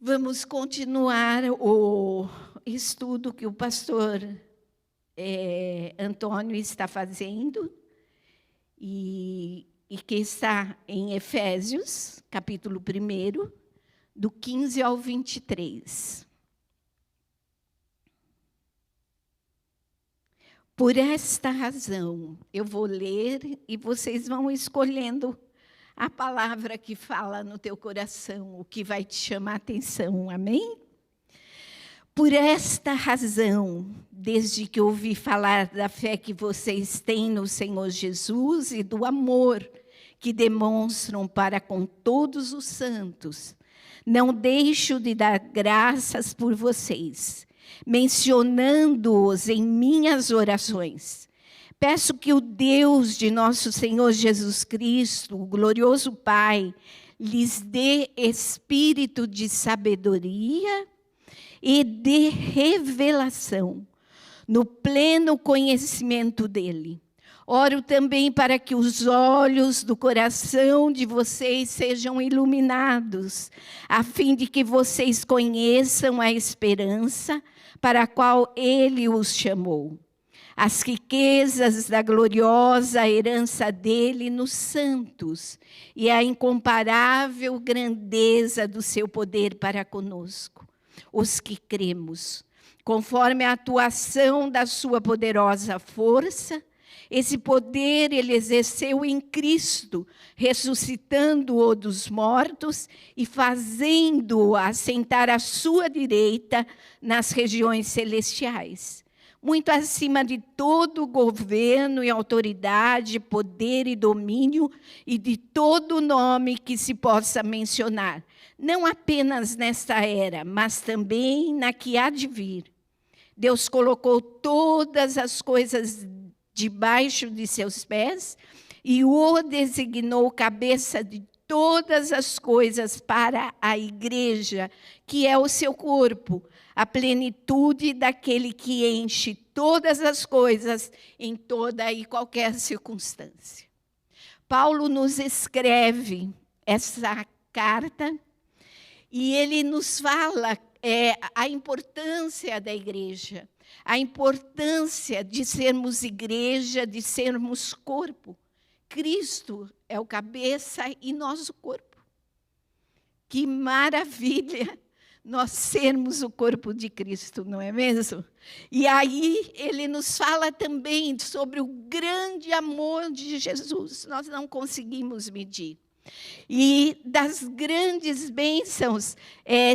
Vamos continuar o estudo que o pastor Antônio está fazendo e que está em Efésios, capítulo 1, do 15 ao 23. Por esta razão, eu vou ler e vocês vão escolhendo a palavra que fala no teu coração, o que vai te chamar a atenção, amém? Por esta razão, desde que ouvi falar da fé que vocês têm no Senhor Jesus e do amor que demonstram para com todos os santos, não deixo de dar graças por vocês, mencionando-os em minhas orações. Peço que o Deus de nosso Senhor Jesus Cristo, o glorioso Pai, lhes dê espírito de sabedoria e de revelação, no pleno conhecimento dele. Oro também para que os olhos do coração de vocês sejam iluminados, a fim de que vocês conheçam a esperança para a qual ele os chamou. As riquezas da gloriosa herança dele nos santos e a incomparável grandeza do seu poder para conosco, os que cremos. Conforme a atuação da sua poderosa força, esse poder ele exerceu em Cristo, ressuscitando-o dos mortos e fazendo-o assentar à sua direita nas regiões celestiais. Muito acima de todo governo e autoridade, poder e domínio, e de todo nome que se possa mencionar, não apenas nesta era, mas também na que há de vir. Deus colocou todas as coisas debaixo de seus pés e o designou cabeça de todas as coisas para a igreja, que é o seu corpo, a plenitude daquele que enche todas as coisas em toda e qualquer circunstância. Paulo nos escreve essa carta e ele nos fala a importância da igreja, a importância de sermos igreja, de sermos corpo. Cristo é o cabeça e nós o corpo. Que maravilha nós sermos o corpo de Cristo, não é mesmo? E aí ele nos fala também sobre o grande amor de Jesus. Nós não conseguimos medir. E das grandes bênçãos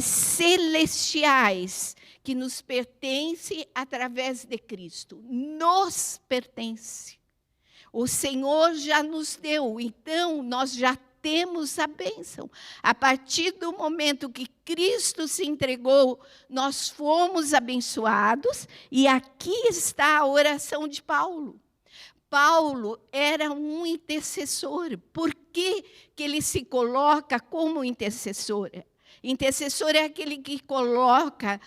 celestiais que nos pertence através de Cristo. Nos pertence. O Senhor já nos deu, então nós já temos a bênção. A partir do momento que Cristo se entregou, nós fomos abençoados, e aqui está a oração de Paulo. Paulo era um intercessor. Por que ele se coloca como intercessor? Intercessor é aquele que coloca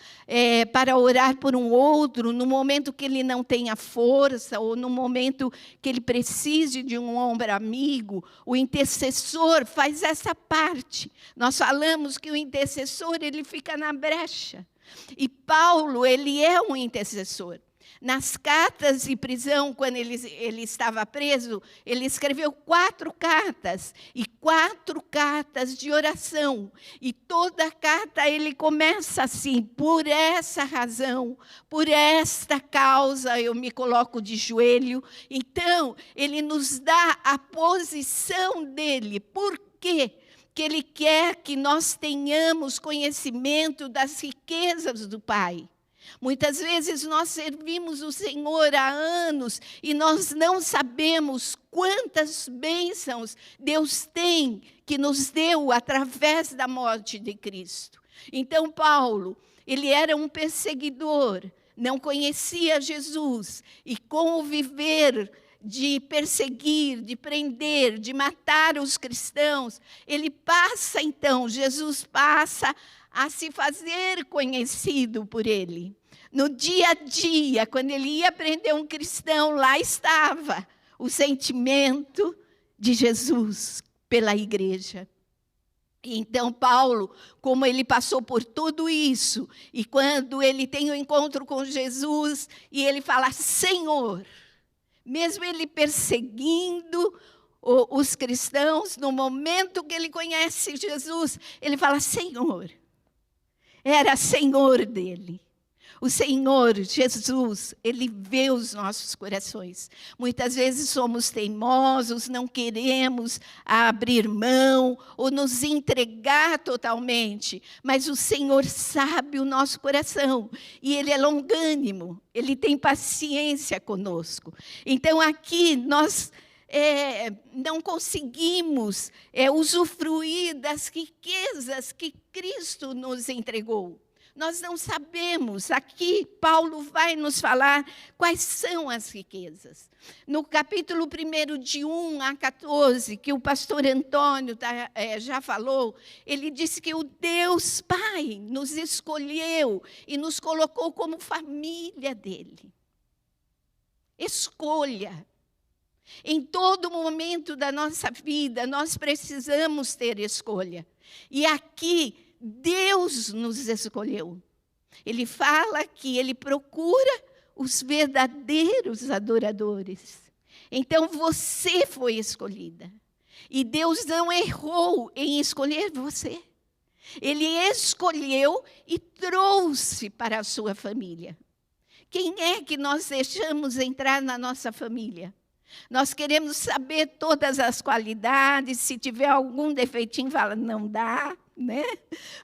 para orar por um outro no momento que ele não tenha força ou no momento que ele precise de um ombro amigo. O intercessor faz essa parte. Nós falamos que o intercessor ele fica na brecha. E Paulo ele é um intercessor. Nas cartas de prisão, quando ele estava preso, ele escreveu 4 cartas, e 4 cartas de oração. E toda carta ele começa assim: por essa razão, por esta causa, eu me coloco de joelho. Então, ele nos dá a posição dele. Por quê? Que ele quer que nós tenhamos conhecimento das riquezas do Pai. Muitas vezes nós servimos o Senhor há anos e nós não sabemos quantas bênçãos Deus tem que nos deu através da morte de Cristo. Então, Paulo, ele era um perseguidor, não conhecia Jesus, e com o viver de perseguir, de prender, de matar os cristãos, Jesus passa a se fazer conhecido por ele. No dia a dia, quando ele ia prender um cristão, lá estava o sentimento de Jesus pela igreja. Então, Paulo, como ele passou por tudo isso, e quando ele tem o encontro com Jesus, e ele fala, Senhor, mesmo ele perseguindo os cristãos, no momento que ele conhece Jesus, ele fala, Senhor. Era Senhor dele. O Senhor Jesus, Ele vê os nossos corações. Muitas vezes somos teimosos, não queremos abrir mão ou nos entregar totalmente. Mas o Senhor sabe o nosso coração. E Ele é longânimo, Ele tem paciência conosco. Então aqui nós não conseguimos usufruir das riquezas que Cristo nos entregou. Nós não sabemos, aqui Paulo vai nos falar quais são as riquezas. No capítulo 1, de 1 a 14, que o pastor Antônio já falou, ele disse que o Deus Pai nos escolheu e nos colocou como família dele. Escolha. Em todo momento da nossa vida, nós precisamos ter escolha. E aqui, Deus nos escolheu. Ele fala que Ele procura os verdadeiros adoradores. Então, você foi escolhida. E Deus não errou em escolher você. Ele escolheu e trouxe para a sua família. Quem é que nós deixamos entrar na nossa família? Nós queremos saber todas as qualidades, se tiver algum defeitinho, fala, não dá, né?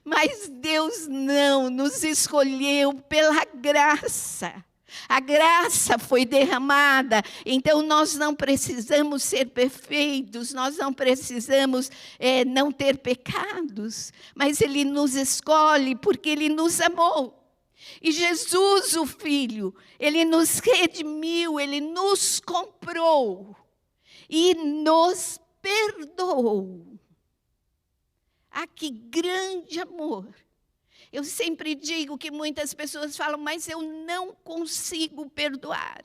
Mas Deus não, nos escolheu pela graça. A graça foi derramada, então nós não precisamos ser perfeitos, nós não precisamos não ter pecados, mas Ele nos escolhe porque Ele nos amou. E Jesus, o Filho, Ele nos redimiu, Ele nos comprou e nos perdoou. Ah, que grande amor! Eu sempre digo que muitas pessoas falam, mas eu não consigo perdoar.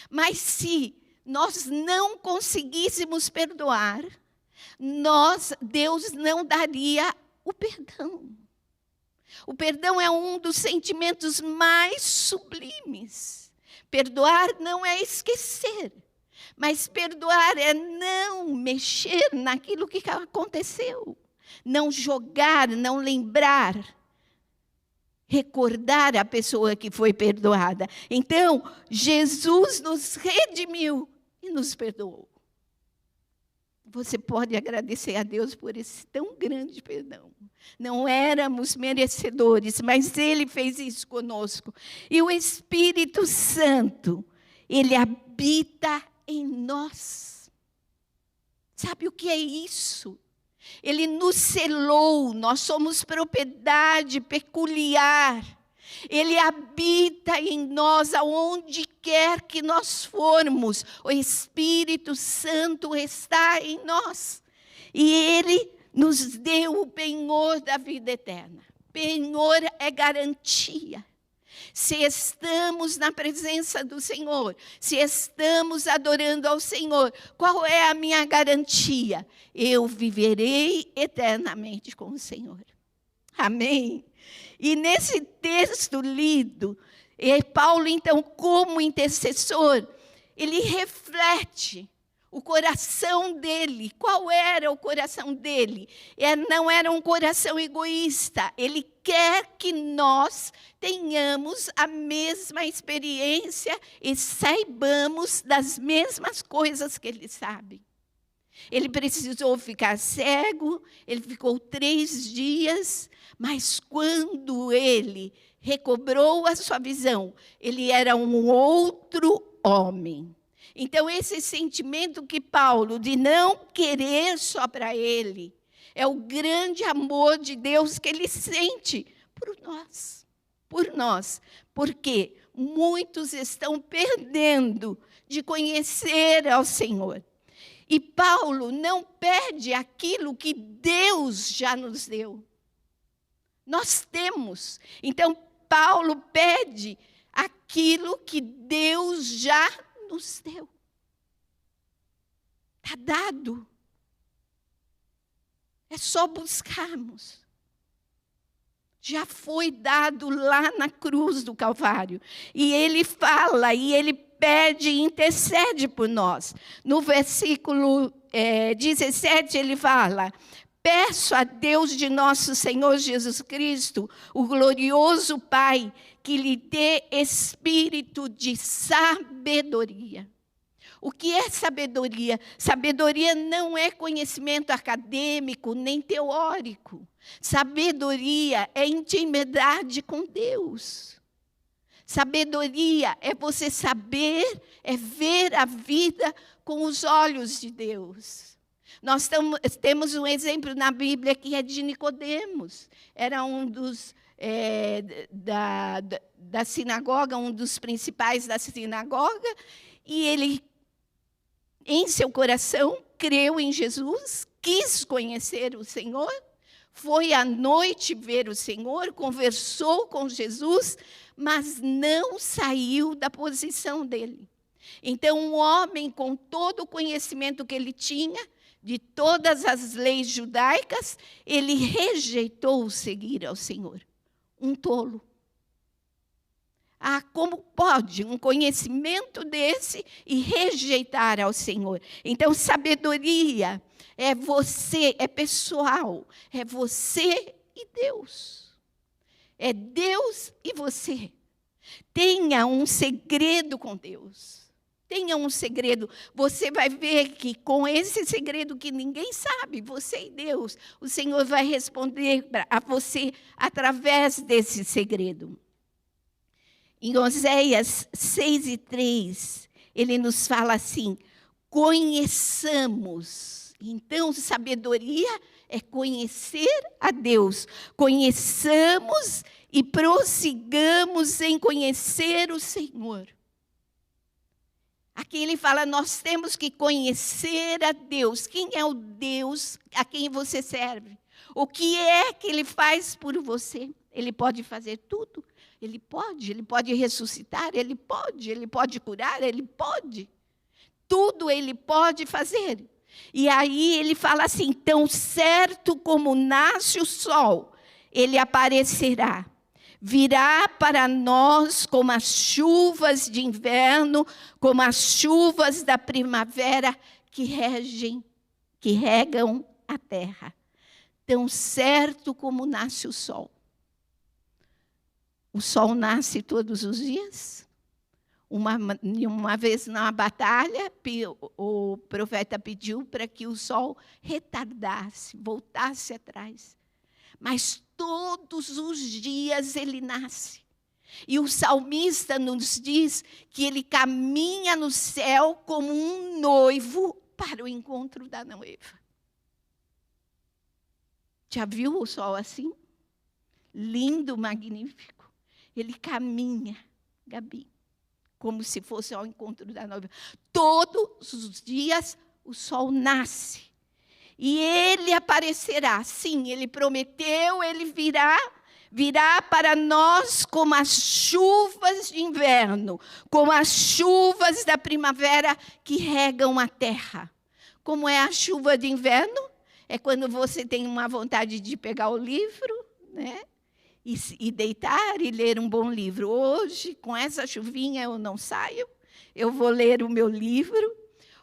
Mas se nós não conseguíssemos perdoar, Deus não daria o perdão. O perdão é um dos sentimentos mais sublimes. Perdoar não é esquecer, mas perdoar é não mexer naquilo que aconteceu. Não jogar, não lembrar. Recordar a pessoa que foi perdoada. Então, Jesus nos redimiu e nos perdoou. Você pode agradecer a Deus por esse tão grande perdão. Não éramos merecedores, mas Ele fez isso conosco. E o Espírito Santo, Ele habita em nós. Sabe o que é isso? Ele nos selou, nós somos propriedade peculiar. Ele habita em nós aonde quer que nós formos. O Espírito Santo está em nós. E Ele nos deu o penhor da vida eterna. Penhor é garantia. Se estamos na presença do Senhor, se estamos adorando ao Senhor, qual é a minha garantia? Eu viverei eternamente com o Senhor. Amém? E nesse texto lido, Paulo, então, como intercessor, ele reflete o coração dele. Qual era o coração dele? Não era um coração egoísta. Ele quer que nós tenhamos a mesma experiência e saibamos das mesmas coisas que ele sabe. Ele precisou ficar cego, ele ficou 3 dias, mas quando ele recobrou a sua visão, ele era um outro homem. Então, esse sentimento que Paulo, de não querer só para ele, é o grande amor de Deus que ele sente por nós. Por nós. Porque muitos estão perdendo de conhecer ao Senhor. E Paulo não perde aquilo que Deus já nos deu. Nós temos. Então, Paulo pede aquilo que Deus já nos deu. Está dado. É só buscarmos. Já foi dado lá na cruz do Calvário. E ele fala, e ele pede e intercede por nós. No versículo 17, ele fala: peço a Deus de nosso Senhor Jesus Cristo, o glorioso Pai, que lhe dê espírito de sabedoria. O que é sabedoria? Sabedoria não é conhecimento acadêmico, nem teórico. Sabedoria é intimidade com Deus. Sabedoria é você saber, é ver a vida com os olhos de Deus. Nós temos um exemplo na Bíblia que é de Nicodemos. Era um dos da sinagoga, um dos principais da sinagoga, e ele, em seu coração, creu em Jesus, quis conhecer o Senhor, foi à noite ver o Senhor, conversou com Jesus, mas não saiu da posição dele. Então, um homem com todo o conhecimento que ele tinha, de todas as leis judaicas, ele rejeitou seguir ao Senhor. Um tolo. Como pode um conhecimento desse e rejeitar ao Senhor? Então, sabedoria é você, é pessoal, é você e Deus. É Deus e você. Tenha um segredo com Deus. Tenha um segredo. Você vai ver que com esse segredo que ninguém sabe, você e Deus, o Senhor vai responder a você através desse segredo. Em Oséias 6:3, ele nos fala assim: conheçamos. Então, sabedoria é conhecer a Deus. Conheçamos e prossigamos em conhecer o Senhor. Aqui ele fala, nós temos que conhecer a Deus. Quem é o Deus a quem você serve? O que é que ele faz por você? Ele pode fazer tudo. Ele pode ressuscitar, ele pode curar, ele pode. Tudo ele pode fazer. E aí ele fala assim, tão certo como nasce o sol, ele aparecerá. Virá para nós como as chuvas de inverno, como as chuvas da primavera que regam a terra. Tão certo como nasce o sol. O sol nasce todos os dias. Uma vez na batalha, o profeta pediu para que o sol retardasse, voltasse atrás. Mas todos os dias ele nasce. E o salmista nos diz que ele caminha no céu como um noivo para o encontro da noiva. Já viu o sol assim? Lindo, magnífico. Ele caminha, Gabi, como se fosse ao encontro da noiva. Todos os dias o sol nasce. E ele aparecerá. Sim, ele prometeu, ele virá para nós como as chuvas de inverno, como as chuvas da primavera que regam a terra. Como é a chuva de inverno? É quando você tem uma vontade de pegar o livro, né? E deitar e ler um bom livro. Hoje, com essa chuvinha, eu não saio, eu vou ler o meu livro.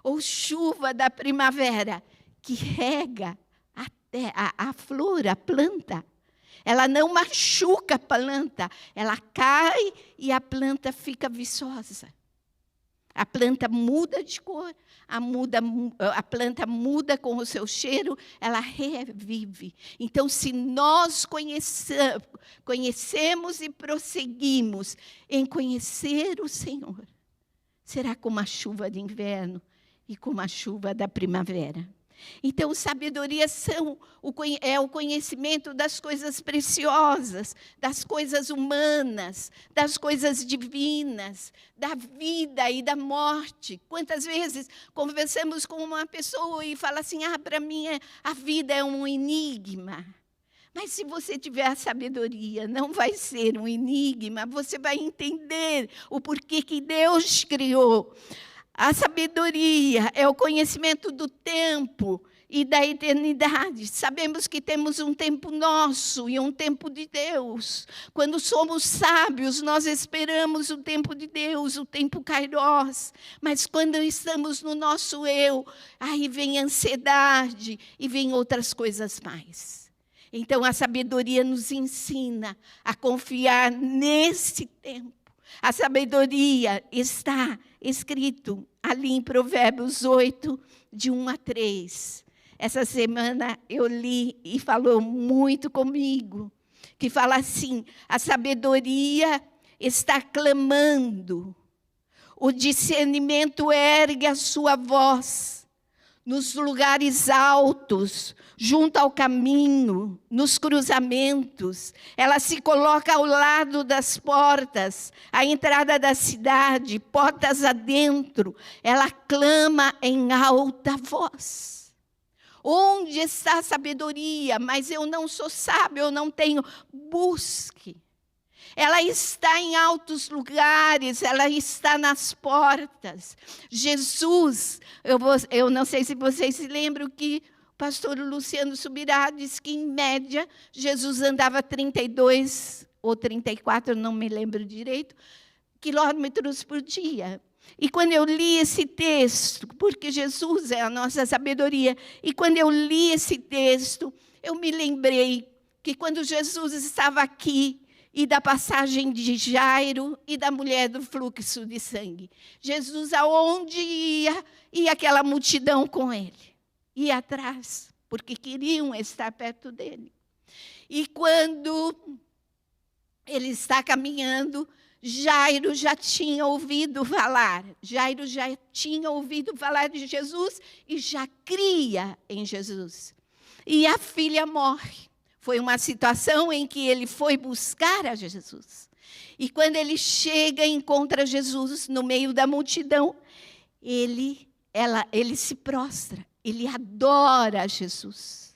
Ou chuva da primavera, que rega a flor, a planta. Ela não machuca a planta, ela cai e a planta fica viçosa. A planta muda de cor, a planta muda com o seu cheiro, ela revive. Então, se nós conhecemos e prosseguimos em conhecer o Senhor, será como a chuva de inverno e como a chuva da primavera. Então, sabedoria é o conhecimento das coisas preciosas, das coisas humanas, das coisas divinas, da vida e da morte. Quantas vezes conversamos com uma pessoa e fala assim, para mim a vida é um enigma. Mas se você tiver a sabedoria, não vai ser um enigma, você vai entender o porquê que Deus criou. A sabedoria é o conhecimento do tempo e da eternidade. Sabemos que temos um tempo nosso e um tempo de Deus. Quando somos sábios, nós esperamos o tempo de Deus, o tempo Kairos. Mas quando estamos no nosso eu, aí vem ansiedade e vem outras coisas mais. Então, a sabedoria nos ensina a confiar nesse tempo. A sabedoria está escrito ali em Provérbios 8, de 1 a 3. Essa semana eu li e falou muito comigo, que fala assim: a sabedoria está clamando, o discernimento ergue a sua voz nos lugares altos, junto ao caminho, nos cruzamentos. Ela se coloca ao lado das portas, à entrada da cidade, portas adentro. Ela clama em alta voz. Onde está a sabedoria? Mas eu não sou sábio, eu não tenho. Busque. Ela está em altos lugares, ela está nas portas. Jesus, eu não sei se vocês se lembram que o pastor Luciano Subirá disse que, em média, Jesus andava 32 ou 34, não me lembro direito, quilômetros por dia. E quando eu li esse texto, porque Jesus é a nossa sabedoria, e quando eu li esse texto, eu me lembrei que quando Jesus estava aqui, e da passagem de Jairo e da mulher do fluxo de sangue, Jesus, aonde ia, ia aquela multidão com ele, ia atrás, porque queriam estar perto dele. E quando ele está caminhando, Jairo já tinha ouvido falar. Jairo já tinha ouvido falar de Jesus e já cria em Jesus. E a filha morre. Foi uma situação em que ele foi buscar a Jesus. E quando ele chega e encontra Jesus no meio da multidão, ele se prostra, ele adora Jesus.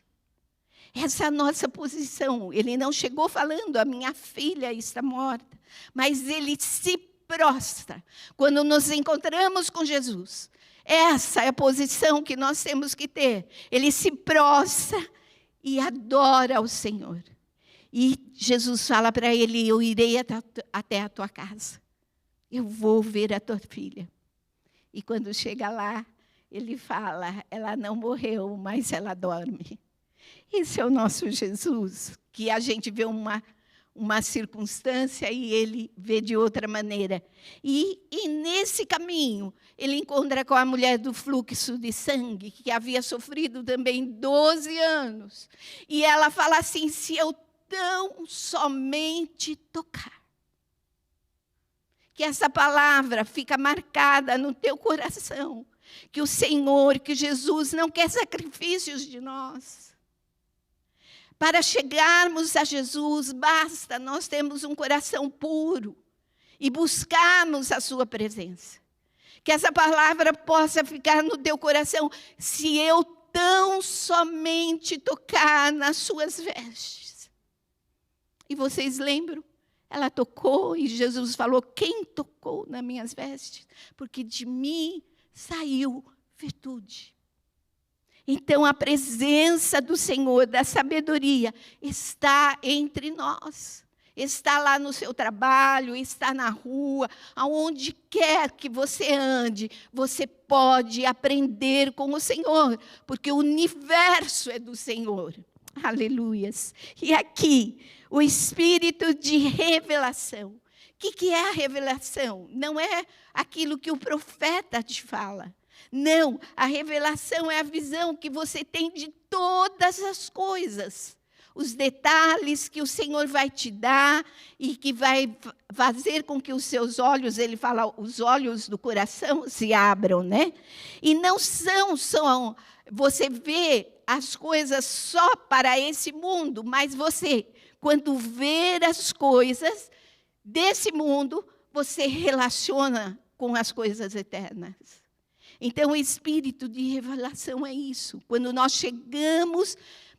Essa é a nossa posição. Ele não chegou falando, a minha filha está morta, mas ele se prostra. Quando nos encontramos com Jesus, essa é a posição que nós temos que ter. Ele se prostra e adora ao Senhor. E Jesus fala para ele: eu irei até a tua casa. Eu vou ver a tua filha. E quando chega lá, ele fala: ela não morreu, mas ela dorme. Esse é o nosso Jesus, que a gente vê uma circunstância e ele vê de outra maneira. E nesse caminho, ele encontra com a mulher do fluxo de sangue, que havia sofrido também 12 anos. E ela fala assim: se eu tão somente tocar. Que essa palavra fica marcada no teu coração. Que o Senhor, que Jesus não quer sacrifícios de nós. Para chegarmos a Jesus, basta nós termos um coração puro e buscarmos a sua presença. Que essa palavra possa ficar no teu coração: se eu tão somente tocar nas suas vestes. E vocês lembram? Ela tocou e Jesus falou: quem tocou nas minhas vestes? Porque de mim saiu virtude. Então, a presença do Senhor, da sabedoria, está entre nós. Está lá no seu trabalho, está na rua, aonde quer que você ande, você pode aprender com o Senhor, porque o universo é do Senhor. Aleluias. E aqui, o espírito de revelação. O que é a revelação? Não é aquilo que o profeta te fala. Não, a revelação é a visão que você tem de todas as coisas. Os detalhes que o Senhor vai te dar e que vai fazer com que os seus olhos, ele fala, os olhos do coração se abram, né? E não são só você vê as coisas só para esse mundo, mas você, quando vê as coisas desse mundo, você relaciona com as coisas eternas. Então, o espírito de revelação é isso. Quando nós chegamos,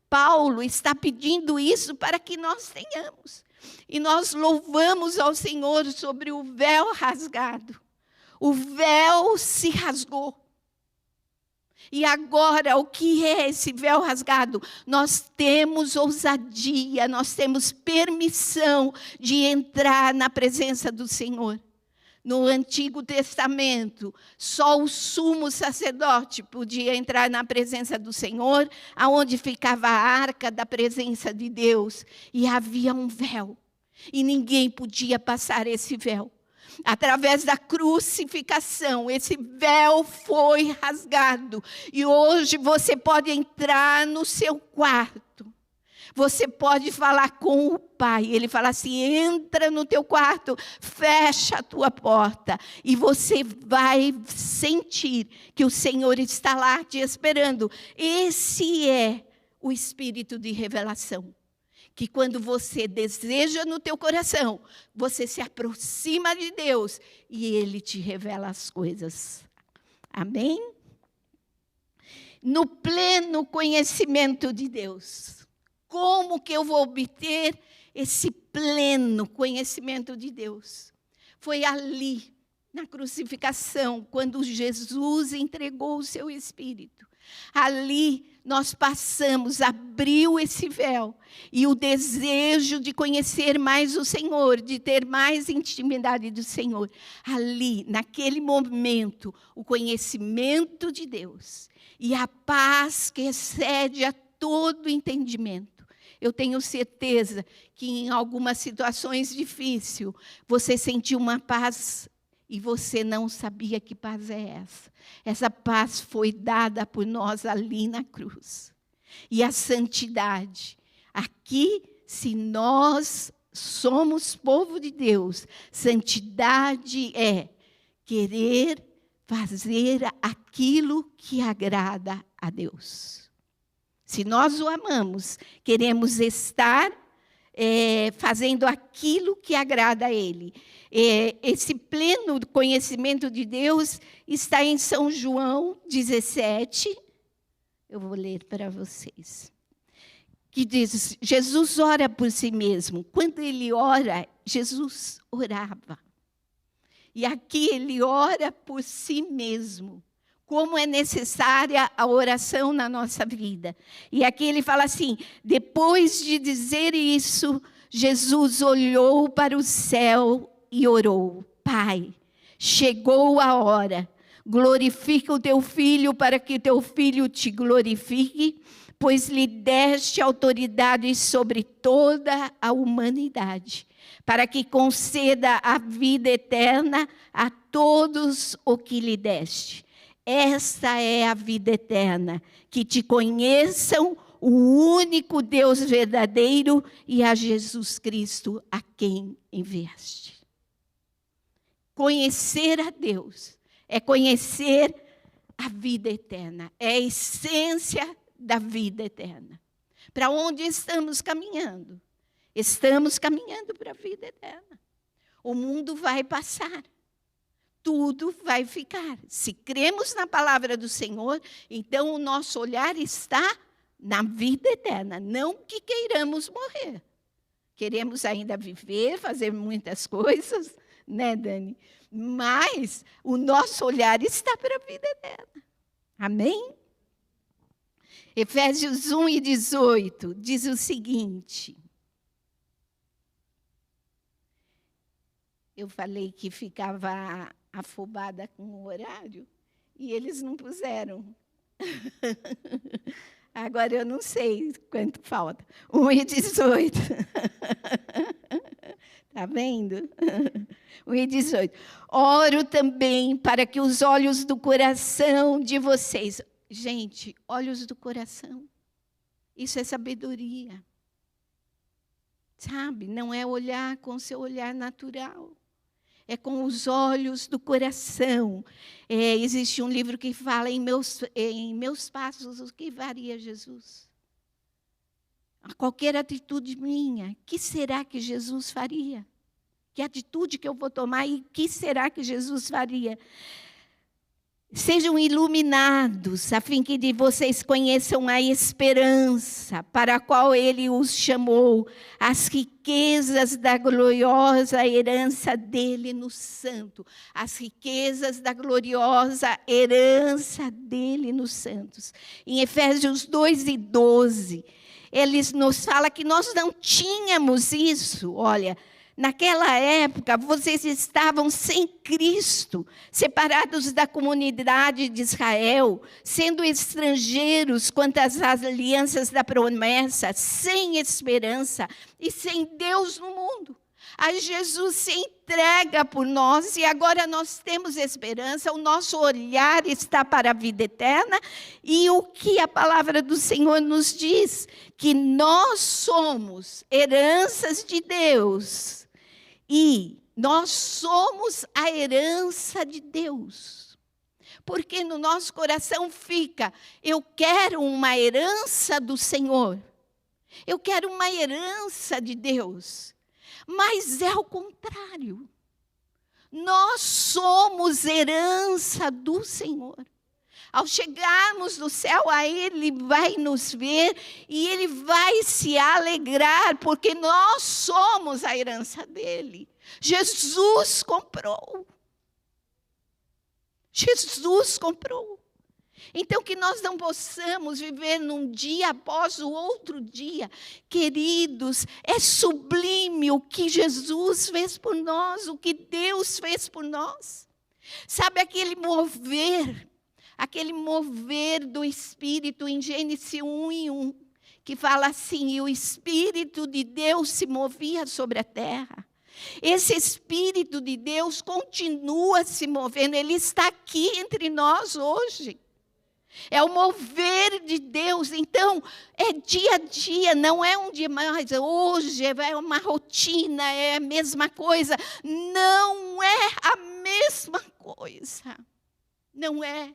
Paulo está pedindo isso para que nós tenhamos. E nós louvamos ao Senhor sobre o véu rasgado. O véu se rasgou. E agora, o que é esse véu rasgado? Nós temos ousadia, nós temos permissão de entrar na presença do Senhor. No Antigo Testamento, só o sumo sacerdote podia entrar na presença do Senhor, aonde ficava a arca da presença de Deus. E havia um véu, e ninguém podia passar esse véu. Através da crucificação, esse véu foi rasgado. E hoje você pode entrar no seu quarto. Você pode falar com o Pai. Ele fala assim, entra no teu quarto, fecha a tua porta. E você vai sentir que o Senhor está lá te esperando. Esse é o espírito de revelação. Que quando você deseja no teu coração, você se aproxima de Deus e Ele te revela as coisas. Amém? No pleno conhecimento de Deus. Como que eu vou obter esse pleno conhecimento de Deus? Foi ali, na crucificação, quando Jesus entregou o seu Espírito. Ali nós passamos, abriu esse véu. E o desejo de conhecer mais o Senhor, de ter mais intimidade do Senhor. Ali, naquele momento, o conhecimento de Deus. E a paz que excede a todo entendimento. Eu tenho certeza que em algumas situações difíceis, você sentiu uma paz e você não sabia que paz é essa. Essa paz foi dada por nós ali na cruz. E a santidade. Aqui, se nós somos povo de Deus, santidade é querer fazer aquilo que agrada a Deus. Se nós o amamos, queremos estar fazendo aquilo que agrada a Ele. Esse pleno conhecimento de Deus está em São João 17. Eu vou ler para vocês. Que diz, Jesus ora por si mesmo. Quando ele ora, Jesus orava. E aqui ele ora por si mesmo. Como é necessária a oração na nossa vida. E aqui ele fala assim, depois de dizer isso, Jesus olhou para o céu e orou. Pai, chegou a hora, glorifica o teu filho para que teu filho te glorifique, pois lhe deste autoridade sobre toda a humanidade, para que conceda a vida eterna a todos o que lhe deste. Esta é a vida eterna, que te conheçam o único Deus verdadeiro e a Jesus Cristo a quem enviaste. Conhecer a Deus é conhecer a vida eterna, é a essência da vida eterna. Para onde estamos caminhando? Estamos caminhando para a vida eterna. O mundo vai passar. Tudo vai ficar. Se cremos na palavra do Senhor, então o nosso olhar está na vida eterna. Não que queiramos morrer. Queremos ainda viver, fazer muitas coisas, né, Dani? Mas o nosso olhar está para a vida eterna. Amém? Efésios 1:18 diz o seguinte. Eu falei que ficava afobada com o horário, e eles não puseram. Agora eu não sei quanto falta. 1:18. Está vendo? 1:18. Oro também para que os olhos do coração de vocês... Gente, olhos do coração. Isso é sabedoria. Sabe? Não é olhar com seu olhar natural. É com os olhos do coração. Existe um livro que fala em meus passos, o que faria Jesus? A qualquer atitude minha, que será que Jesus faria? Que atitude que eu vou tomar e que será que Jesus faria? Sejam iluminados, a fim que de vocês conheçam a esperança para a qual Ele os chamou, as riquezas da gloriosa herança dele no santo, as riquezas da gloriosa herança dele nos santos. Em Efésios 2:12, eles nos fala que nós não tínhamos isso, olha. Naquela época, vocês estavam sem Cristo, separados da comunidade de Israel, sendo estrangeiros quanto às alianças da promessa, sem esperança e sem Deus no mundo. Aí Jesus se entrega por nós e agora nós temos esperança, o nosso olhar está para a vida eterna. E o que a palavra do Senhor nos diz? Que nós somos heranças de Deus. E nós somos a herança de Deus. Porque no nosso coração fica, eu quero uma herança do Senhor. Eu quero uma herança de Deus. Mas é o contrário. Nós somos herança do Senhor. Ao chegarmos no céu, aí Ele vai nos ver e Ele vai se alegrar, porque nós somos a herança dEle. Jesus comprou. Jesus comprou. Então, que nós não possamos viver num dia após o outro dia. Queridos, é sublime o que Jesus fez por nós, o que Deus fez por nós. Sabe aquele mover do Espírito em Gênesis 1:1, que fala assim, e o Espírito de Deus se movia sobre a terra. Esse Espírito de Deus continua se movendo, Ele está aqui entre nós hoje. É o mover de Deus, então é dia a dia, não é um dia mais, hoje é uma rotina, é a mesma coisa. Não é a mesma coisa, não é.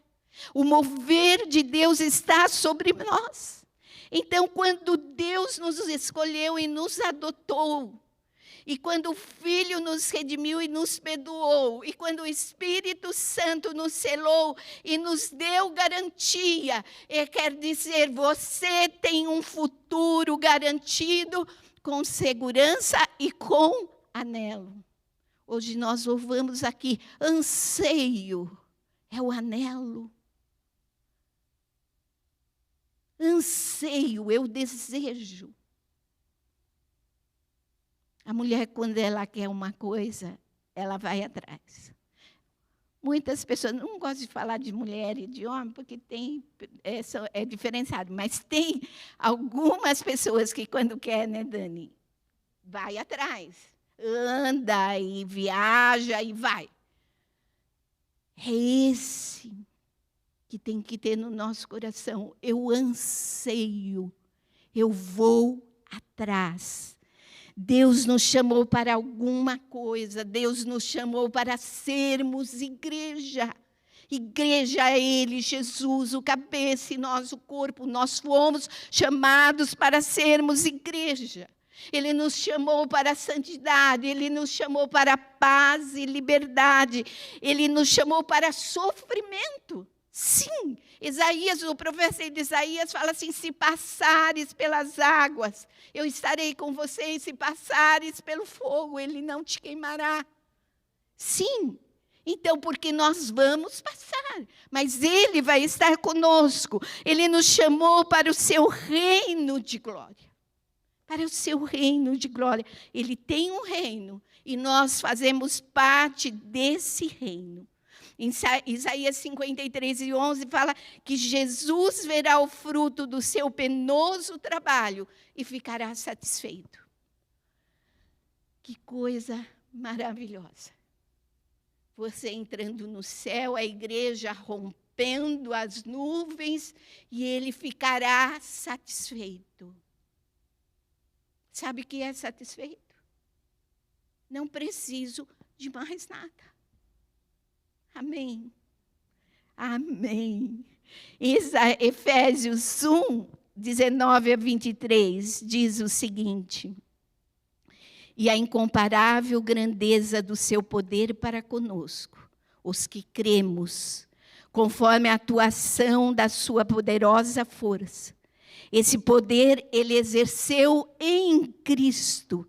O mover de Deus está sobre nós. Então, quando Deus nos escolheu e nos adotou, e quando o Filho nos redimiu e nos perdoou, e quando o Espírito Santo nos selou e nos deu garantia, quer dizer, você tem um futuro garantido com segurança e com anelo. Hoje nós louvamos aqui, anseio, é o anelo. Anseio, eu desejo. A mulher, quando ela quer uma coisa, ela vai atrás. Muitas pessoas, não gostam de falar de mulher e de homem, porque é diferenciado, mas tem algumas pessoas que quando quer, né, Dani, vai atrás. Anda e viaja e vai. É esse que tem que ter no nosso coração. Eu anseio, eu vou atrás. Deus nos chamou para alguma coisa, Deus nos chamou para sermos igreja. Igreja é Ele, Jesus, o cabeça e nós o corpo. Nós fomos chamados para sermos igreja. Ele nos chamou para a santidade, Ele nos chamou para a paz e liberdade. Ele nos chamou para sofrimento. Sim, o profeta de Isaías fala assim, se passares pelas águas, eu estarei com vocês, se passares pelo fogo, ele não te queimará. Sim, então porque nós vamos passar, mas ele vai estar conosco. Ele nos chamou para o seu reino de glória. Para o seu reino de glória. Ele tem um reino e nós fazemos parte desse reino. Em Isaías 53:11 fala que Jesus verá o fruto do seu penoso trabalho e ficará satisfeito. Que coisa maravilhosa. Você entrando no céu, a igreja rompendo as nuvens e ele ficará satisfeito. Sabe o que é satisfeito? Não preciso de mais nada. Amém. Amém. Efésios 1:19-23 diz o seguinte: e a incomparável grandeza do seu poder para conosco, os que cremos, conforme a atuação da sua poderosa força. Esse poder ele exerceu em Cristo,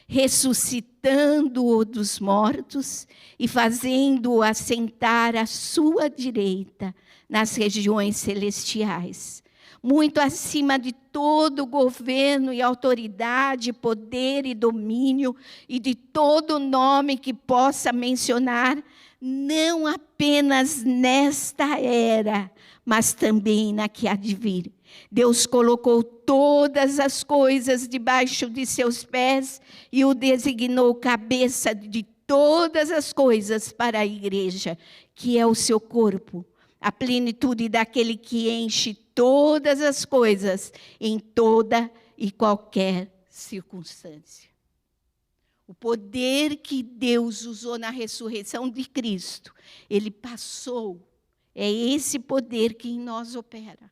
ressuscitando-o dos mortos e fazendo-o assentar à sua direita nas regiões celestiais, muito acima de todo governo e autoridade, poder e domínio, e de todo nome que possa mencionar, não apenas nesta era, mas também na que há de vir. Deus colocou todas as coisas debaixo de seus pés e o designou cabeça de todas as coisas para a igreja, que é o seu corpo, a plenitude daquele que enche todas as coisas em toda e qualquer circunstância. O poder que Deus usou na ressurreição de Cristo, ele passou, é esse poder que em nós opera.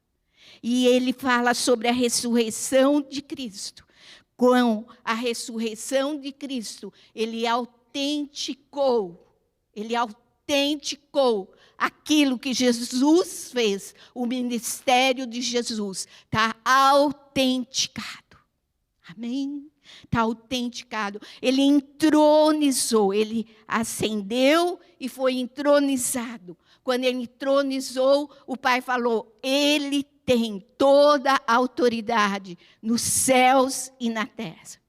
E ele fala sobre a ressurreição de Cristo. Com a ressurreição de Cristo, ele autenticou aquilo que Jesus fez, o ministério de Jesus. Está autenticado. Amém? Está autenticado. Ele entronizou, ele ascendeu e foi entronizado. Quando ele entronizou, o Pai falou, ele tem toda a autoridade nos céus e na terra.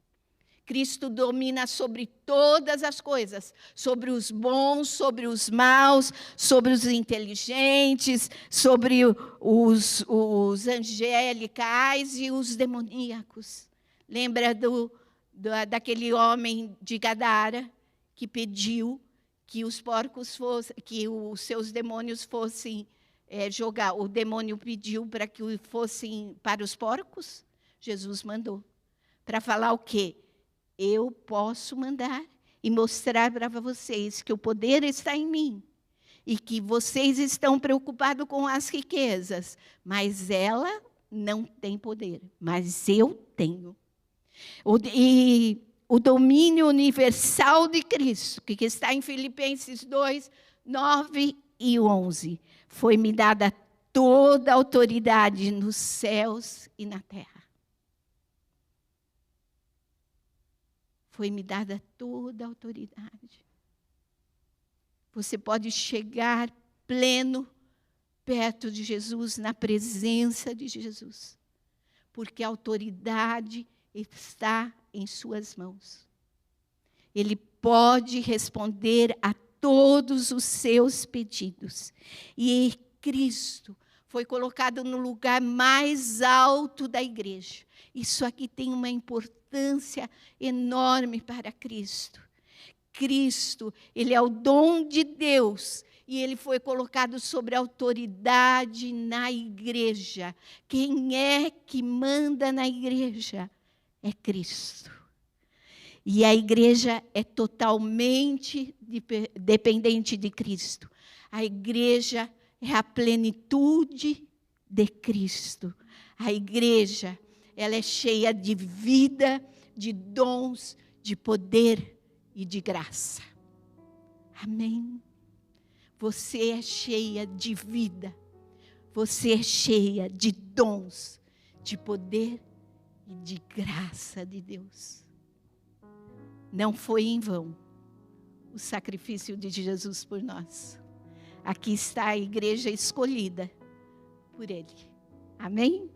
Cristo domina sobre todas as coisas, sobre os bons, sobre os maus, sobre os inteligentes, sobre os angelicais e os demoníacos. Lembra daquele homem de Gadara que pediu que os porcos fossem, que os seus demônios fossem jogar? O demônio pediu para que fossem para os porcos? Jesus mandou. Para falar o quê? Eu posso mandar e mostrar para vocês que o poder está em mim e que vocês estão preocupados com as riquezas, mas ela não tem poder, mas eu tenho. E o domínio universal de Cristo, que está em Filipenses 2, 9 e 11, foi-me dada toda a autoridade nos céus e na terra. Foi-me dada toda a autoridade. Você pode chegar pleno perto de Jesus, na presença de Jesus, porque a autoridade está em suas mãos. Ele pode responder a todos os seus pedidos. E Cristo foi colocado no lugar mais alto da igreja. Isso aqui tem uma importância enorme para Cristo. Cristo, ele é o dom de Deus e ele foi colocado sobre autoridade na igreja. Quem é que manda na igreja? É Cristo. E a igreja é totalmente dependente de Cristo. A igreja é a plenitude de Cristo. A igreja, ela é cheia de vida, de dons, de poder e de graça. Amém? Você é cheia de vida. Você é cheia de dons, de poder e de graça de Deus. Não foi em vão o sacrifício de Jesus por nós. Aqui está a igreja escolhida por Ele. Amém?